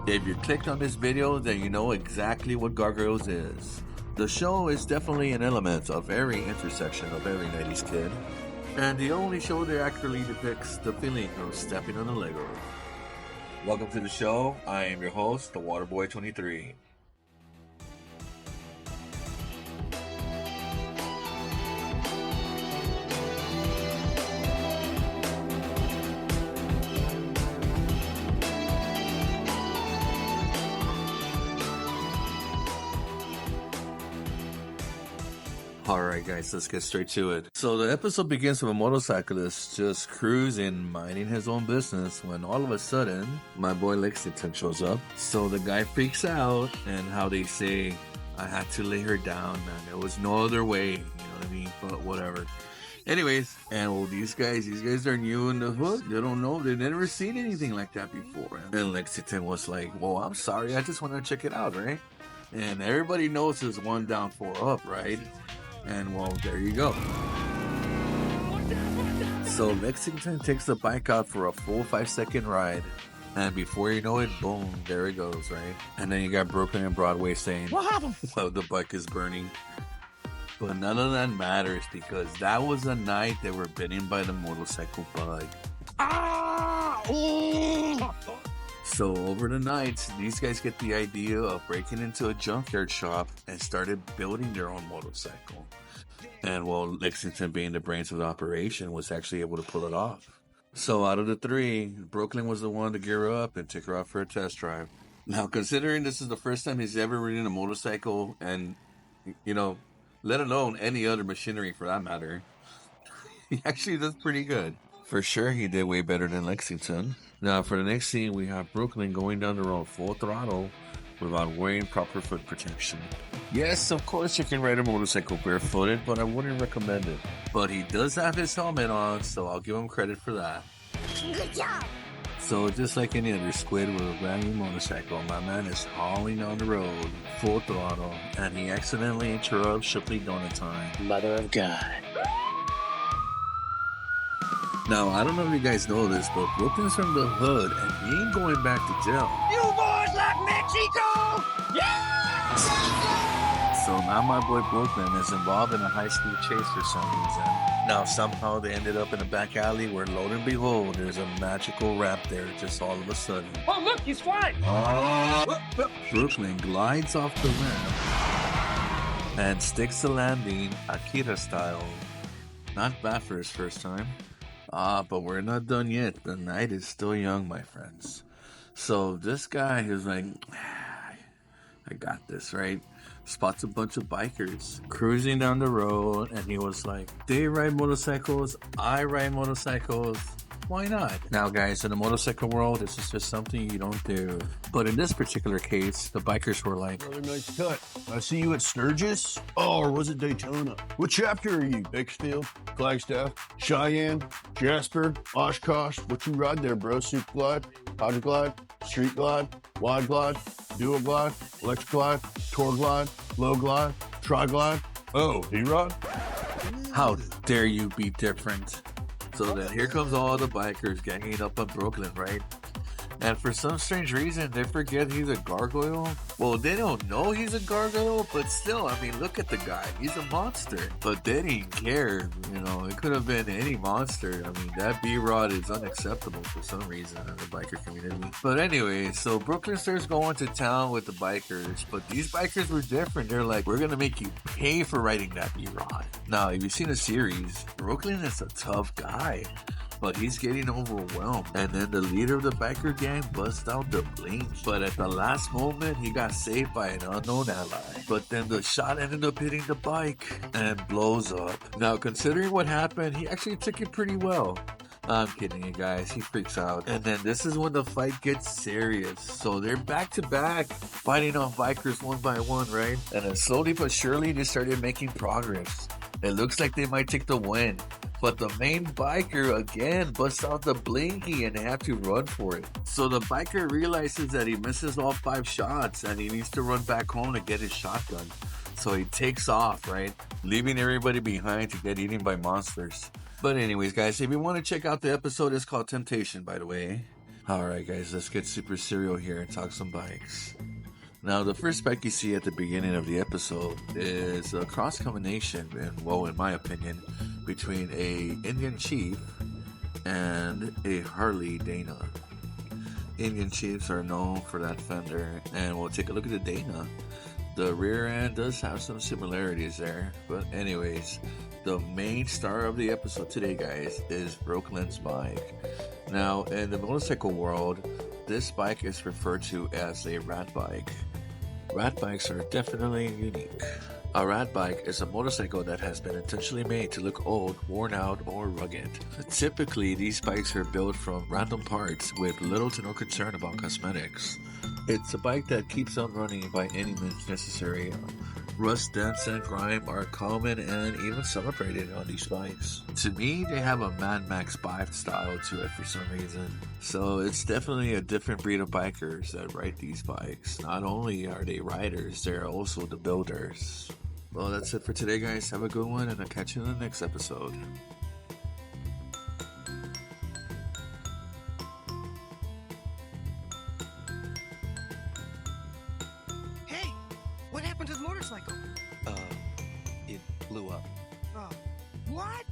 If you clicked on this video, then you know exactly what Gargoyles is. The show is definitely an element of every intersection of every 90s kid, and the only show that accurately depicts the feeling of stepping on a Lego. Welcome to the show. I am your host, the Waterboy23. Alright guys, let's get straight to it. So the episode begins with a motorcyclist just cruising, minding his own business, when all of a sudden, my boy Lexington shows up. So the guy freaks out, and how they say, I had to lay her down, man. There was no other way, you know what I mean? But whatever. Anyways, and well, these guys are new in the hood. They don't know, they've never seen anything like that before. And Lexington was like, well, I'm sorry, I just want to check it out, right? And everybody knows it's 1 down, 4 up, right? And well, there you go. So Lexington takes the bike out for a full 5-second ride. And before you know it, boom, there it goes, right? And then you got Brooklyn and Broadway saying, what happened? Well, the bike is burning. But none of that matters, because that was the night they were bitten by the motorcycle bug. So over the night, these guys get the idea of breaking into a junkyard shop and started building their own motorcycle. And well, Lexington, being the brains of the operation, was actually able to pull it off. So out of the 3, Brooklyn was the one to gear up and take her out for a test drive. Now, considering this is the first time he's ever ridden a motorcycle, and, you know, let alone any other machinery for that matter, he actually does pretty good. For sure, he did way better than Lexington. Now, for the next scene, we have Brooklyn going down the road full throttle without wearing proper foot protection. Yes, of course you can ride a motorcycle barefooted, but I wouldn't recommend it. But he does have his helmet on, so I'll give him credit for that. Good job! So just like any other squid with a brand new motorcycle, my man is hauling on the road, full throttle, and he accidentally interrupts Shipley Donatine. Mother of God. Now, I don't know if you guys know this, but Brooklyn's from the hood, and he ain't going back to jail. You boys like Mexico? Yeah! So now my boy Brooklyn is involved in a high-speed chase for some reason. Now, somehow they ended up in a back alley where, lo and behold, there's a magical ramp there just all of a sudden. Oh, look, he's flying! Brooklyn glides off the ramp and sticks the landing Akira style. Not bad for his first time. But we're not done yet. The night is still young, my friends. So this guy is like, I got this, right? Spots a bunch of bikers cruising down the road, and he was like, they ride motorcycles, I ride motorcycles. Why not? Now, guys, in the motorcycle world, this is just something you don't do. But in this particular case, the bikers were like, Another nice cut. I see you at Sturgis? Oh, or was it Daytona? What chapter are you? Bakersfield? Flagstaff? Cheyenne? Jasper? Oshkosh? What you ride there, bro? Super Glide? Hydro Glide? Street Glide? Wide Glide? Dual Glide? Electric Glide? Tour Glide? Low Glide? Tri Glide? Oh, D-Rod? how dare you be different? So then here comes all the bikers ganging up on Brooklyn, right? And for some strange reason, they forget he's a gargoyle. Well, they don't know he's a gargoyle, but still, I mean, look at the guy. He's a monster. But they didn't care, you know. It could have been any monster. I mean, that B-Rod is unacceptable for some reason in the biker community. But anyway, so Brooklyn starts going to town with the bikers. But these bikers were different. They're like, we're going to make you pay for riding that B-Rod. Now, if you've seen the series, Brooklyn is a tough guy, but he's getting overwhelmed. And then the leader of the biker gang busts out the blink. But at the last moment, he got saved by an unknown ally. But then the shot ended up hitting the bike and blows up. Now, considering what happened, he actually took it pretty well. I'm kidding you guys, he freaks out. And then this is when the fight gets serious. So they're back to back, fighting off bikers one by one, right? And then slowly but surely, they started making progress. It looks like they might take the win. But the main biker again busts out the blinky and they have to run for it. So the biker realizes that he misses all 5 shots and he needs to run back home to get his shotgun. So he takes off, right? Leaving everybody behind to get eaten by monsters. But anyways, guys, if you want to check out the episode, it's called Temptation, by the way. Alright guys, let's get super serial here and talk some bikes. Now the first bike you see at the beginning of the episode is a cross combination, and well, in my opinion, between a Indian Chief and a Harley Dana. Indian Chiefs are known for that fender, and we'll take a look at the Dana. The rear end does have some similarities there, but anyways, the main star of the episode today, guys, is Brooklyn's bike. Now, in the motorcycle world, this bike is referred to as a rat bike. Rat bikes are definitely unique. A rat bike is a motorcycle that has been intentionally made to look old, worn out, or rugged. Typically, these bikes are built from random parts with little to no concern about cosmetics. It's a bike that keeps on running by any means necessary. Rust, dents, and grime are common and even celebrated on these bikes. To me, they have a Mad Max bike style to it for some reason. So it's definitely a different breed of bikers that ride these bikes. Not only are they riders, they're also the builders. Well, that's it for today, guys. Have a good one, and I'll catch you in the next episode. Hey, what happened to the motorcycle? It blew up. Oh, what?